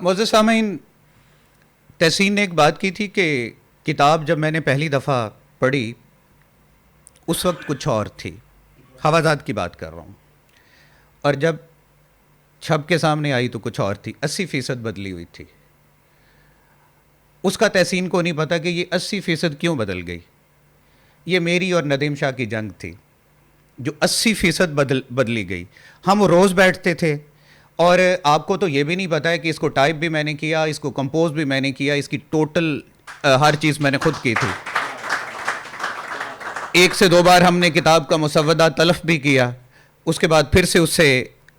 मोअज़्ज़िज़ सामीन, तहसीन ने एक बात की थी कि किताब जब मैंने पहली दफ़ा पढ़ी उस वक्त कुछ और थी। हवाज़ात की बात कर रहा हूँ। और जब छप के सामने आई तो कुछ और थी। 80% बदली हुई थी। उसका तहसीन को नहीं पता कि ये 80% क्यों बदल गई। ये मेरी और नदीम शाह की जंग थी जो 80% बदली गई। हम रोज़ बैठते थे और आपको तो ये भी नहीं पता है कि इसको टाइप भी मैंने किया, इसको कंपोज भी मैंने किया, इसकी टोटल हर चीज़ मैंने खुद की थी। 1 से 2 बार हमने किताब का मुसव्वदा तलफ़ भी किया, उसके बाद फिर से उससे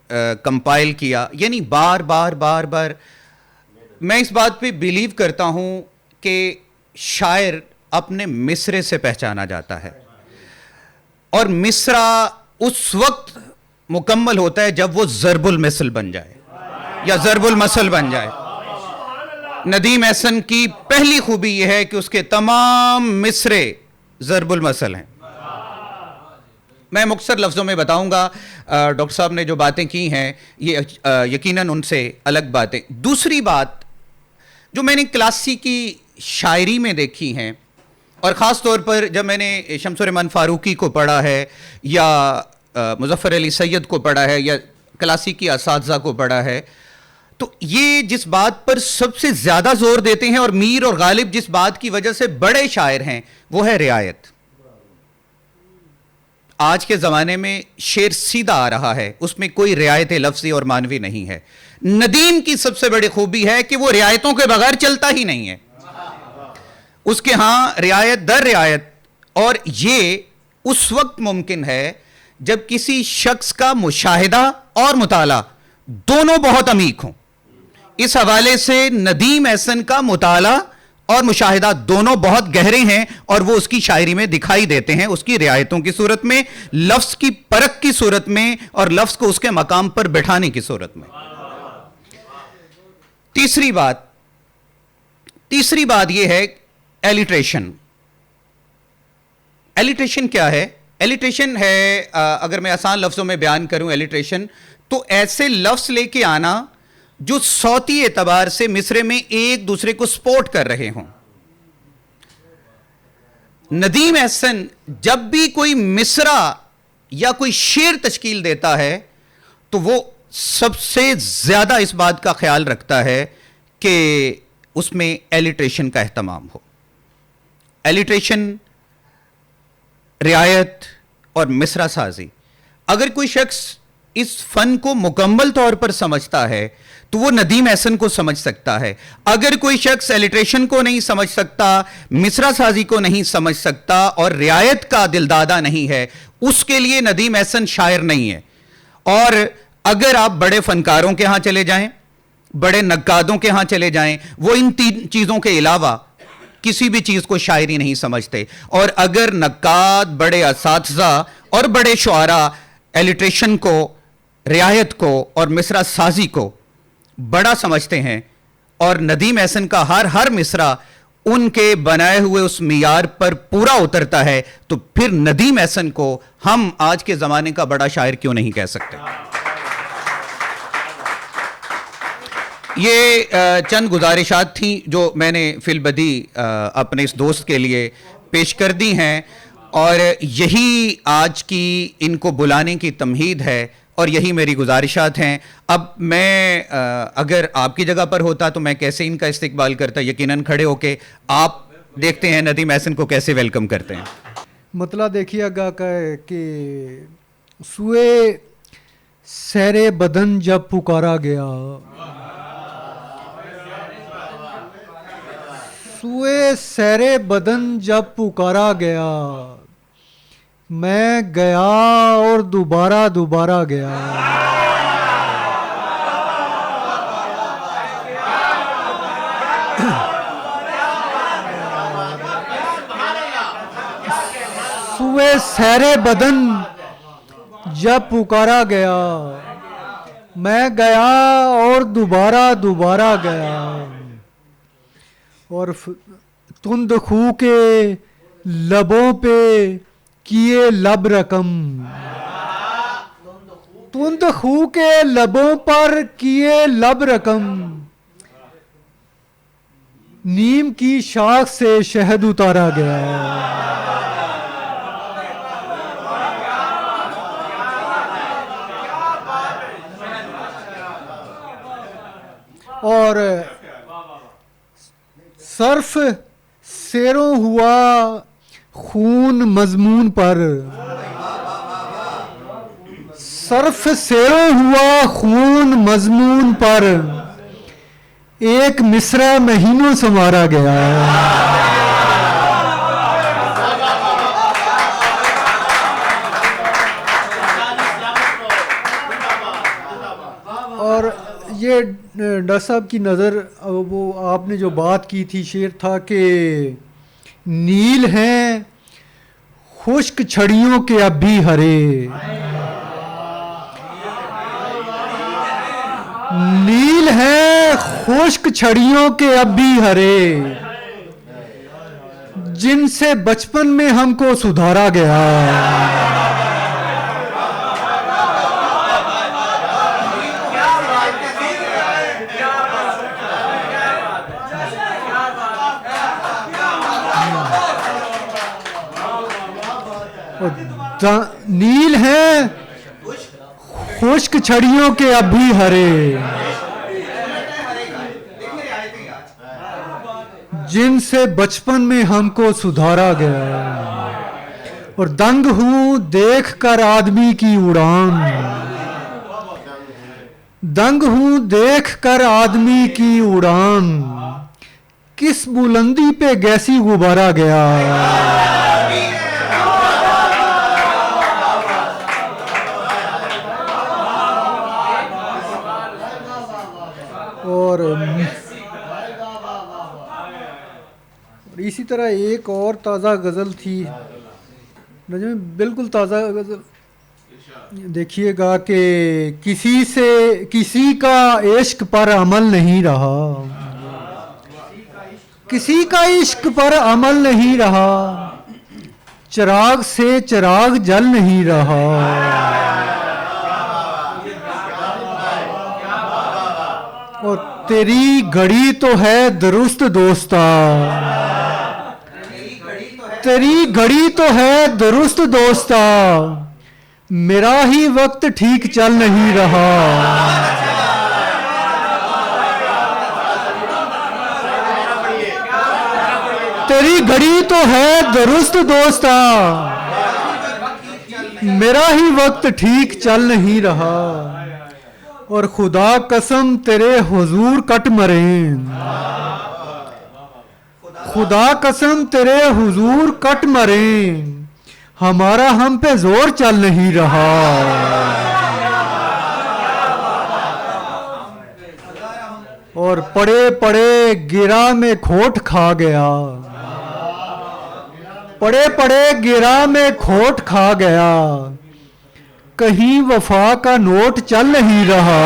कंपाइल किया, यानी बार बार बार बार। मैं इस बात पे बिलीव करता हूँ कि शायर अपने मिसरे से पहचाना जाता है और मिसरा उस वक्त मुकम्मल होता है जब वो ज़रबुल मिसल बन जाए या ज़रबुल मसल बन जाए। नदीम एहसन की पहली खूबी यह है कि उसके तमाम मिसरे ज़रबुल मसल हैं। मैं मुख्तसर लफ्ज़ों में बताऊंगा। डॉक्टर साहब ने जो बातें की हैं ये यकीनन उनसे अलग बातें। दूसरी बात जो मैंने क्लासिकी शायरी में देखी हैं और ख़ास तौर पर जब मैंने शम्स-उर-रहमान फ़ारूकी को पढ़ा है या मुज़फ़्फ़र अली सैयद को पढ़ा है या क्लासिकी असातिज़ा को पढ़ा है, तो ये जिस बात पर सबसे ज़्यादा ज़ोर देते हैं और मीर और गालिब जिस बात की वजह से बड़े शायर हैं वो है रियायत। आज के ज़माने में शेर सीधा आ रहा है, उसमें कोई रियायत लफ्ज़ी और मानवी नहीं है। नदीम की सबसे बड़ी खूबी है कि वो रियायतों के बगैर चलता ही नहीं है। उसके यहाँ रियायत दर रियायत, और ये उस वक्त मुमकिन है जब किसी शख्स का मुशाहिदा और मुताला दोनों बहुत अमीक हों। इस हवाले से नदीम एहसन का मुताला और मुशाहिदा दोनों बहुत गहरे हैं और वो उसकी शायरी में दिखाई देते हैं, उसकी रियायतों की सूरत में, लफ्ज़ की परख की सूरत में और लफ्ज़ को उसके मकाम पर बैठाने की सूरत में। तीसरी बात यह है एलिट्रेशन। एलिट्रेशन क्या है? एलिट्रेशन है, अगर मैं आसान लफ्ज़ों में बयान करूं एलिट्रेशन, तो ऐसे लफ्ज़ लेके आना जो सौती एतबार से मिसरे में एक दूसरे को सपोर्ट कर रहे हों। नदीम एहसन जब भी कोई मिसरा या कोई शेर तश्कील देता है तो वो सबसे ज्यादा इस बात का ख्याल रखता है कि उसमें एलिट्रेशन का एहतमाम हो। एलिट्रेशन, रियायत और मिसरा साजी। अगर कोई शख्स इस फन को मुकम्मल तौर पर समझता है तो वो नदीम एहसन को समझ सकता है। अगर कोई शख्स एलिट्रेशन को नहीं समझ सकता, मिसरा साजी को नहीं समझ सकता और रियायत का दिलदादा नहीं है, उसके लिए नदीम एहसन शायर नहीं है। और अगर आप बड़े फनकारों के यहां चले जाएं, बड़े नक्कादों के यहां चले जाएं, वो इन 3 चीजों के अलावा किसी भी चीज को शायरी नहीं समझते। और अगर नक्काद, बड़े असातिज़ा और बड़े शुआरा एलिट्रेशन को, रियायत को और मिसरा साजी को बड़ा समझते हैं और नदीम एहसन का हर मिसरा उनके बनाए हुए उस मियार पर पूरा उतरता है, तो फिर नदीम एहसन को हम आज के जमाने का बड़ा शायर क्यों नहीं कह सकते। ये चंद गुजारिशात थी जो मैंने फिलबदी अपने इस दोस्त के लिए पेश कर दी हैं और यही आज की इनको बुलाने की तमहीद है और यही मेरी गुजारिशात हैं। अब मैं अगर आपकी जगह पर होता तो मैं कैसे इनका इस्तकबाल करता, यकीनन खड़े होके आप देखते हैं नदीम एहसन को कैसे वेलकम करते हैं। मतलब देखिएगा कि सुए सैरे बदन जब पुकारा गया, सुए सैरे बदन जब पुकारा गया, मैं गया और दोबारा गया। सुए सैरे बदन जब पुकारा गया, मैं गया और दोबारा गया। और तुंद खू के लबों पे किए लब रकम, तुंद खू के लबों पर किए लब रकम, नीम की शाख से शहद उतारा गया है। और सर्फ सेरों हुआ खून मजमून पर, सर्फ सेरों हुआ खून मजमून पर एक मिसरा महीनों से मारा गया है। और ये डॉक्टर साहब की नज़र, वो आपने जो बात की थी, शेर था कि नील हैं खुश्क छड़ियों के अब भी हरे, नील हैं खुश्क छड़ियों के अब भी हरे, जिनसे बचपन में हमको सुधारा गया। नील हैं खुश्क छड़ियों के अब भी हरे, जिनसे बचपन में हमको सुधारा गया। और दंग हूं देख कर आदमी की उड़ान, दंग हूं देख कर आदमी की उड़ान, किस बुलंदी पे गैसी गुब्बारा गया। और इसी तरह एक और ताज़ा गज़ल थी, बिल्कुल ताज़ा गज़ल, देखिएगा कि किसी का इश्क पर अमल नहीं रहा, किसी का इश्क पर अमल नहीं रहा, चिराग से चिराग जल नहीं रहा। और तेरी घड़ी तो है दुरुस्त दोस्ता, तेरी घड़ी तो है दुरुस्त दोस्ता, मेरा ही वक्त ठीक चल नहीं रहा। तेरी घड़ी तो है दुरुस्त दोस्ता, मेरा ही वक्त ठीक चल नहीं रहा। और खुदा कसम तेरे हुजूर कट मरे, खुदा कसम तेरे हुजूर कट मरे, हमारा हम पे जोर चल नहीं रहा। और पड़े पड़े गिरा में खोट खा गया, पड़े पड़े गिरा में खोट खा गया, कहीं वफा का नोट चल नहीं रहा।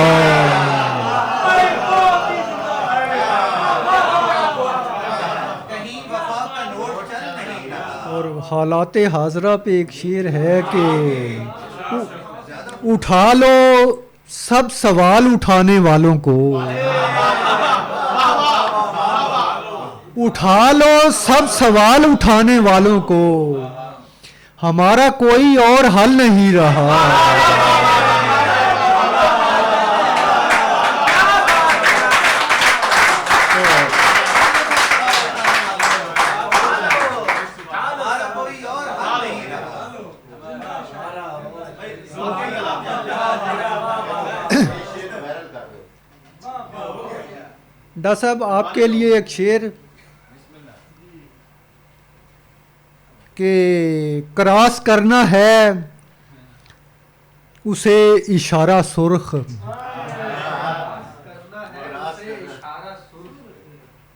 और हालाते हाजरा पे एक शेर है कि उठा लो सब सवाल उठाने वालों को, उठा लो सब सवाल उठाने वालों को, हमारा कोई और हल नहीं रहा। डा साहब आपके लिए एक शेर कि क्रॉस करना है उसे इशारा सुर्ख,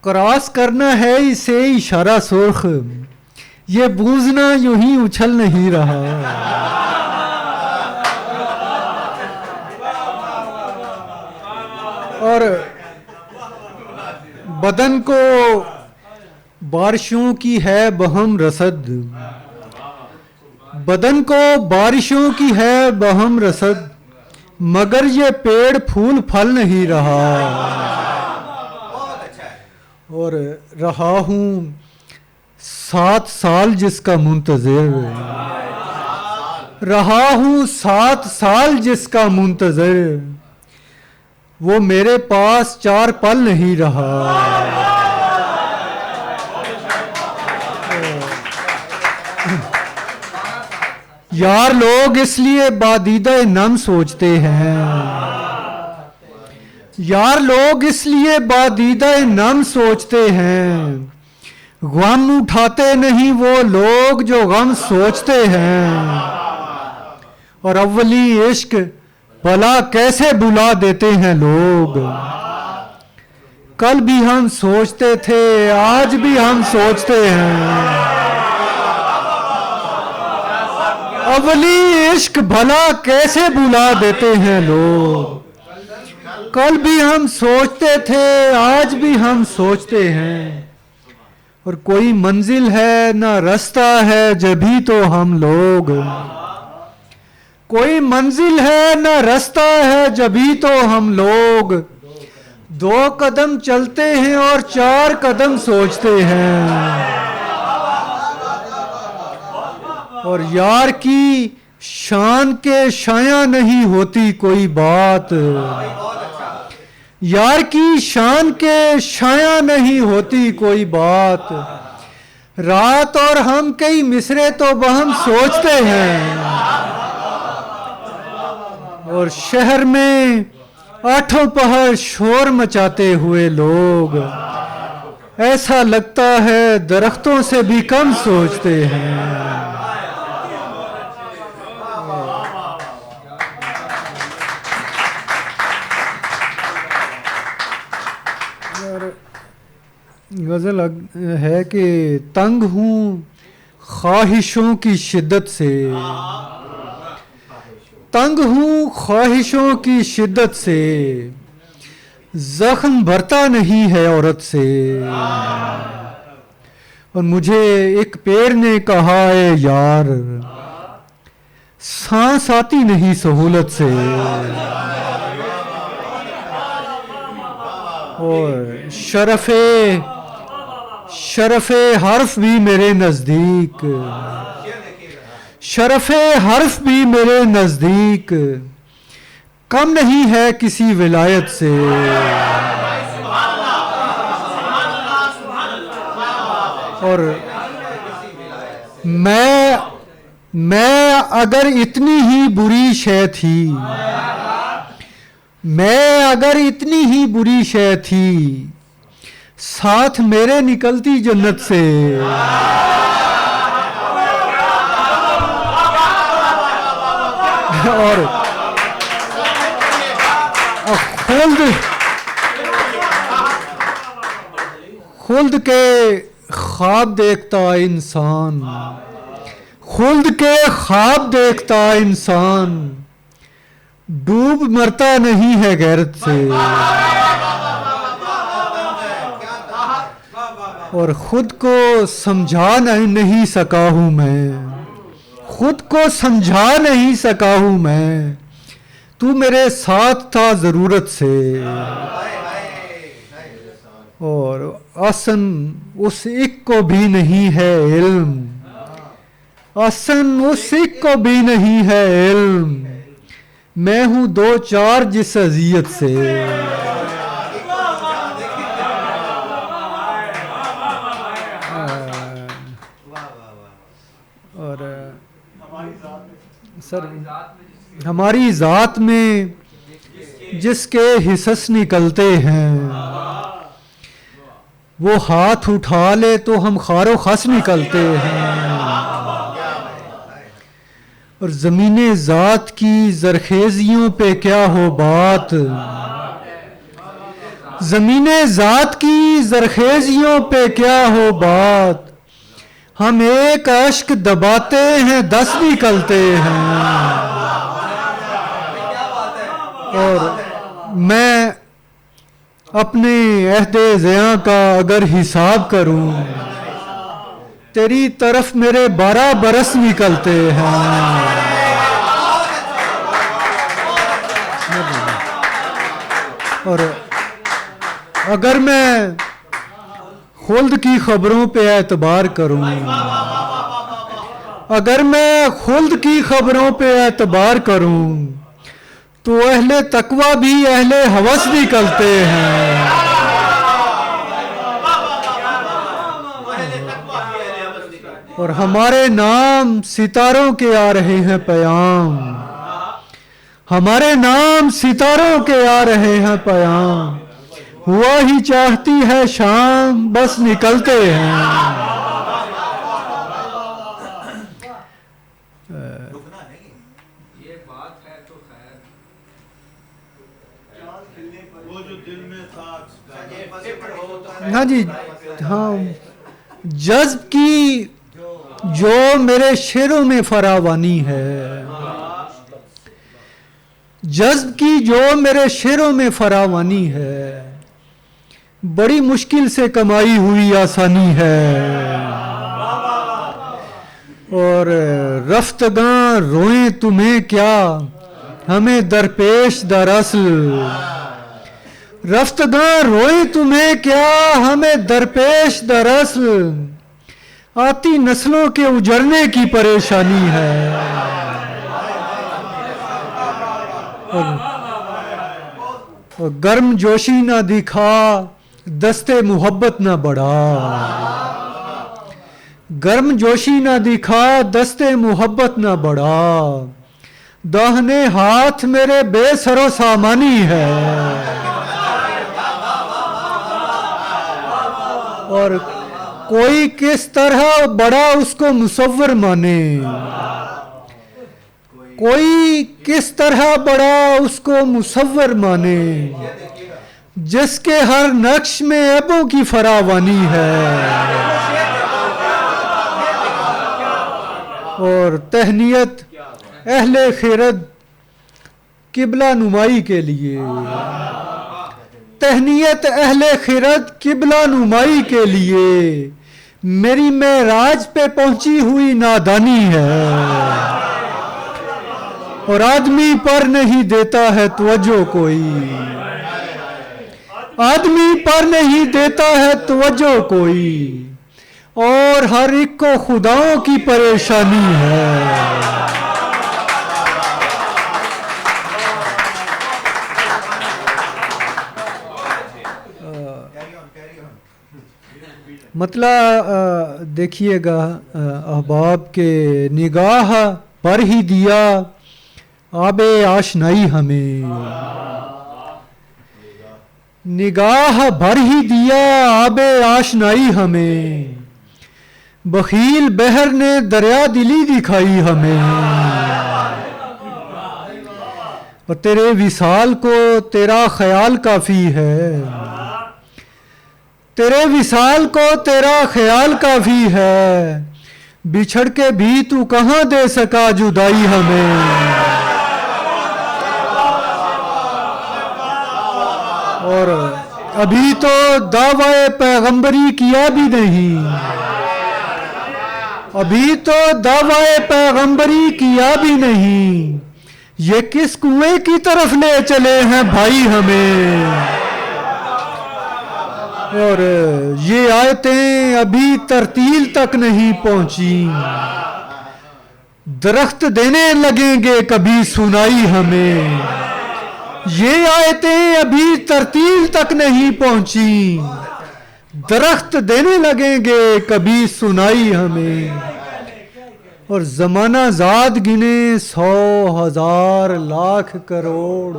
क्रॉस करना है इसे इशारा सुर्ख, ये बूझना यूं ही उछल नहीं रहा। और बदन को बारिशों की है बहम रसद, बदन को बारिशों की है बहम रसद, मगर ये पेड़ फूल फल नहीं रहा। और रहा हूँ 7 साल जिसका मुंतज़िर, रहा हूँ 7 साल जिसका मुंतज़िर, वो मेरे पास 4 पल नहीं रहा। यार लोग इसलिए बादीदा नम सोचते हैं, यार लोग इसलिए बादीदा नम सोचते हैं, गम उठाते नहीं वो लोग जो गम सोचते हैं। और अव्वली इश्क भला कैसे बुला देते हैं लोग, कल भी हम सोचते थे आज भी हम सोचते हैं। अव्वली इश्क भला कैसे बुला देते हैं लोग, कल भी हम सोचते थे आज भी हम सोचते हैं। और कोई मंजिल है ना रास्ता है जभी तो हम लोग, कोई मंजिल है ना रास्ता है जभी तो हम लोग 2 कदम चलते हैं और 4 कदम सोचते हैं। और यार की शान के शाया नहीं होती कोई बात, यार की शान के शाया नहीं होती कोई बात, रात और हम कई मिसरे तो बहम सोचते हैं। और शहर में 8 पहर शोर मचाते हुए लोग ऐसा लगता है दरख्तों से भी कम सोचते हैं। गज़ल है कि तंग हूँ ख्वाहिशों की शिद्दत से, तंग हूँ ख्वाहिशों की शिद्दत से, जख्म भरता नहीं है औरत से। और मुझे एक पेड़ ने कहा है यार, सांस आती नहीं सहूलत से। और शरफ़े हर्फ भी मेरे नज़दीक, शरफ़े हर्फ भी मेरे नज़दीक कम नहीं है किसी विलायत से। और मैं अगर इतनी ही बुरी शय थी, मैं अगर इतनी ही बुरी शय थी, साथ मेरे निकलती जन्नत से। और खुल्द के ख्वाब देखता इंसान, खुल्द के ख्वाब देखता इंसान डूब मरता नहीं है गैरत से। और खुद को समझा नहीं सका हूँ मैं, खुद को समझा नहीं सका हूँ मैं, तू मेरे साथ था ज़रूरत से। और असन उस एक को भी नहीं है इल्म, असन उस एक को भी नहीं है इल्म, मैं हूँ 2-4 जिस अज़ियत से। और सर हमारी ज़ात में जिसके हिस्स निकलते हैं, वो हाथ उठा ले तो हम खारो खस निकलते हैं। और ज़मीने ज़ात की ज़रखेज़ियों पे क्या हो बात, ज़मीने ज़ात की ज़रखेज़ियों पे क्या हो बात, हम एक अश्क दबाते हैं 10 निकलते हैं। और मैं अपने अहदे ज़िया का अगर हिसाब करूं, तेरी तरफ मेरे 12 बरस निकलते हैं। और खुल्द की खबरों पे एतबार करूं, अगर मैं खुल्द की खबरों पे एतबार करूं तो अहले तकवा भी अहले हवस निकलते हैं। और हमारे नाम सितारों के आ रहे हैं पैगाम, हमारे नाम सितारों के आ रहे हैं पैगाम, हुआ ही चाहती है शाम बस निकलते हैं। हाँ जी, हाँ, जज्ब की जो मेरे शेरों में फरावानी है, जज्ब की जो मेरे शेरों में फरावानी है, बड़ी मुश्किल से कमाई हुई आसानी है। और रफ्तगां रोएं तुम्हें क्या हमें दरपेश दरअसल, रफ्तगां रोएं तुम्हें क्या हमें दरपेश दरअसल, आती नस्लों के उजड़ने की परेशानी है। और गर्म जोशी ना दिखा दस्ते मोहब्बत ना बढ़ा, गर्म जोशी ना दिखा दस्ते मोहब्बत ना बढ़ा, दाहने हाथ मेरे बेसरो सामानी है। और कोई किस तरह बड़ा उसको मुसव्वर माने, कोई किस तरह बड़ा उसको मुसव्वर माने, जिसके हर नक्श में ऐबों की फरावानी है। और तहनीयत अहले खिरद किबला नुमाई के लिए, तहनीयत अहले खिरद किबला नुमाई के लिए, मेरी मेराज पे पहुंची हुई नादानी है। और आदमी पर नहीं देता है तवज्जो कोई, आदमी पर नहीं देता है तवज्जो कोई, और हर एक को खुदाओं की परेशानी है। मतलब देखिएगा अहबाब के निगाह पर ही दिया आबे आशनाई हमें, निगाह भर ही दिया आबे आशनाई हमें, बखील बहर ने दरिया दिली दिखाई हमें। और तेरे विसाल को तेरा ख्याल काफी है, तेरे विसाल को तेरा ख्याल काफी है, बिछड़ के भी तू कहां दे सका जुदाई हमें। और अभी तो दावाए पैगंबरी किया भी नहीं, अभी तो दावाए पैगंबरी किया भी नहीं, ये किस कुएं की तरफ ले चले हैं भाई हमें। और ये आयतें अभी तरतील तक नहीं पहुंची, दरख्त देने लगेंगे कभी सुनाई हमें। ये आयतें अभी तरतील तक नहीं पहुंची, दरख्त देने लगेंगे कभी सुनाई हमें। और जमाना ज़ाद गिने 100 1000 लाख करोड़,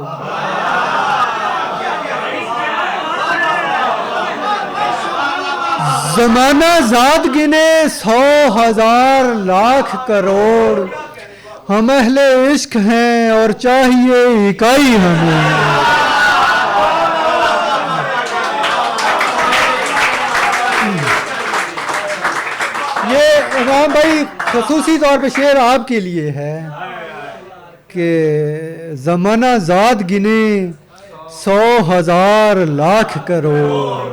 जमाना ज़ाद गिने 100 1000 लाख करोड़, हम अहले इश्क हैं और चाहिए इकाई हमें। ये इमाम भाई खसूसी तौर पे शेर आपके लिए है कि ज़माना ज़ाद गिने 100 1000 लाख करोड़,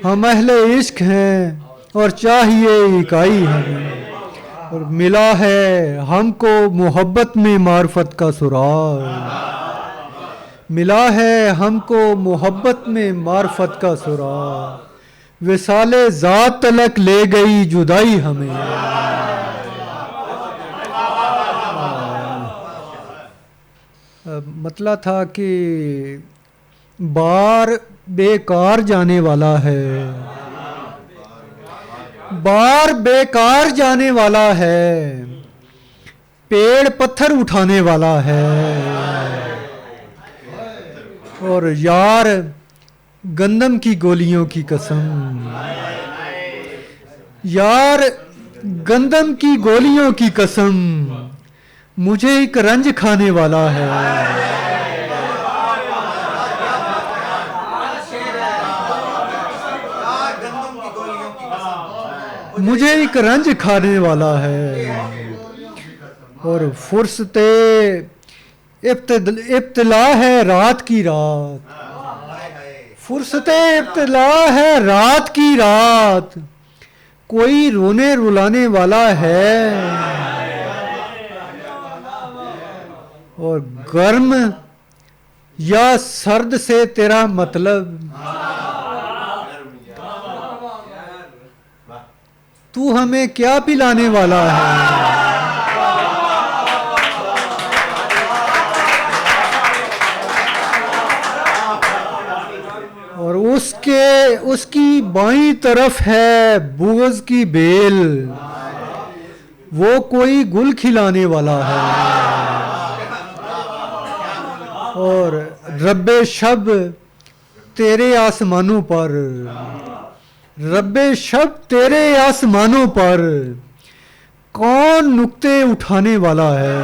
हम अहले इश्क हैं और चाहिए इकाई हमें। और मिला है हमको मोहब्बत में मार्फत का सुराग, मिला है हमको मोहब्बत में मार्फत का सुराग, विसाले ज़ात तलक ले गई जुदाई हमें। मतलब था कि बार बेकार जाने वाला है, बार बेकार जाने वाला है, पेड़ पत्थर उठाने वाला है। और यार गंदम की गोलियों की कसम, यार गंदम की गोलियों की कसम, मुझे एक रंज खाने वाला है। मुझे एक रंज खाने वाला है। और फुर्सते इब्तिला है रात की रात, फुर्सते इब्तिला है रात की रात, कोई रोने रुलाने वाला है। और गर्म या सर्द से तेरा मतलब, तू हमें क्या पिलाने वाला है। और उसकी बाईं तरफ है बुग़्ज़ की बेल, वो कोई गुल खिलाने वाला है। और रब्बे शब तेरे आसमानों पर, रब्बे शब तेरे आसमानों पर कौन नुक्ते उठाने वाला है।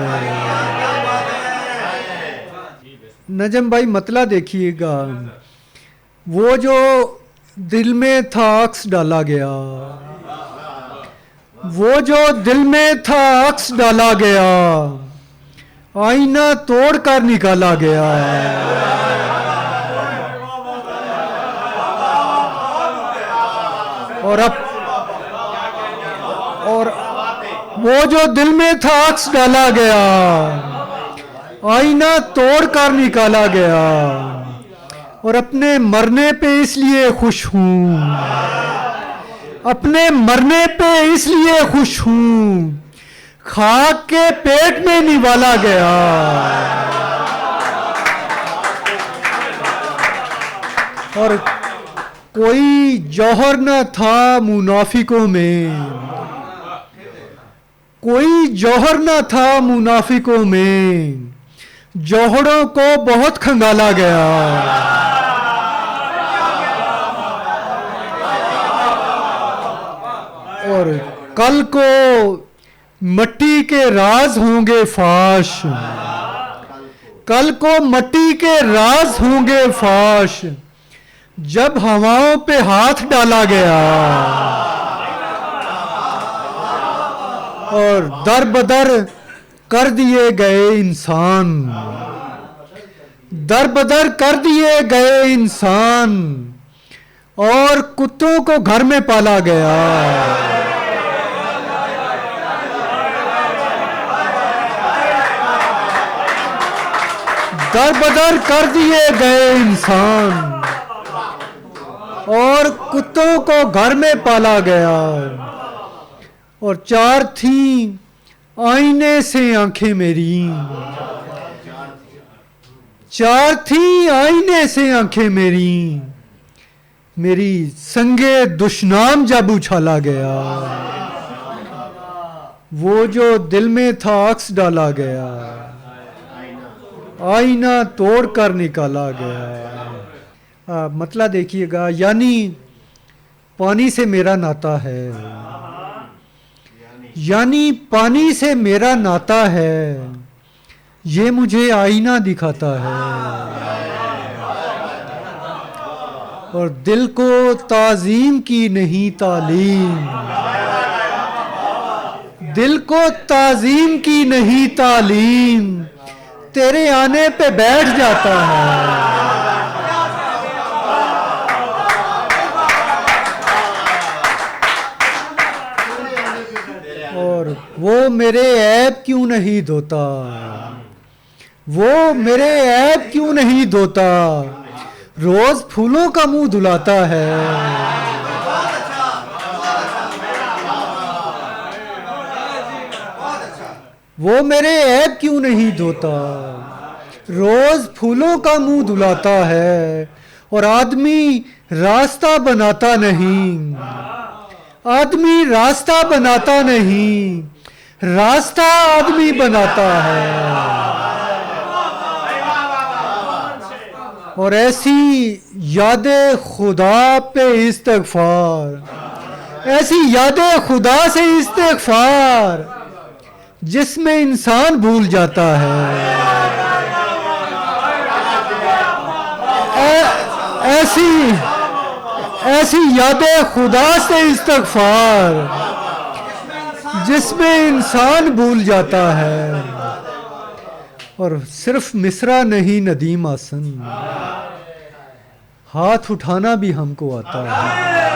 नजम भाई मतला देखिएगा, वो जो दिल में था अक्स डाला गया, वो जो दिल में था अक्स डाला गया, आईना तोड़ कर निकाला गया। और वो जो दिल में था अक्स डाला गया, आईना तोड़ कर निकाला गया। और अपने मरने पे इसलिए खुश हूँ, अपने मरने पे इसलिए खुश हूँ, खाक के पेट में निवाला गया। और कोई जौहर न था मुनाफिकों में, कोई जौहर न था मुनाफिकों में, जौहरों को बहुत खंगाला गया। और कल को मट्टी के राज होंगे फाश, कल को मट्टी के राज होंगे फाश, जब हवाओं पे हाथ डाला गया। और दर बदर कर दिए गए इंसान, दर बदर कर दिए गए इंसान, और कुत्तों को घर में पाला गया। दर बदर कर दिए गए इंसान, और कुत्तों को घर में पाला गया। और चार थी आईने से आंखें मेरी, चार थी आईने से आंखें मेरी, मेरी संगे दुश्नाम जब उछाला गया। वो जो दिल में था अक्स डाला गया, आईना तोड़ कर निकाला गया। मतलब देखिएगा, यानी पानी से मेरा नाता है, यानी पानी से मेरा नाता है, ये मुझे आईना दिखाता है। और दिल को ताज़ीम की नहीं तालीम, दिल को ताज़ीम की नहीं तालीम, तेरे आने पे बैठ जाता है। और वो मेरे ऐब क्यों नहीं धोता, वो मेरे ऐब क्यों नहीं धोता, रोज फूलों का मुंह धुलाता है। वो मेरे ऐब क्यों नहीं धोता, रोज फूलों का मुंह धुलाता है और आदमी रास्ता बनाता नहीं, आदमी रास्ता बनाता नहीं, रास्ता आदमी बनाता है। और ऐसी यादें खुदा पे इस्तग़फ़ार, ऐसी यादें खुदा से इस्तग़फ़ार जिसमें इंसान भूल जाता है। ऐसी यादें खुदा से इस्तग़फ़ार जिसमें इंसान भूल जाता है। और सिर्फ मिसरा नहीं नदीम आसन, हाथ उठाना भी हमको आता है।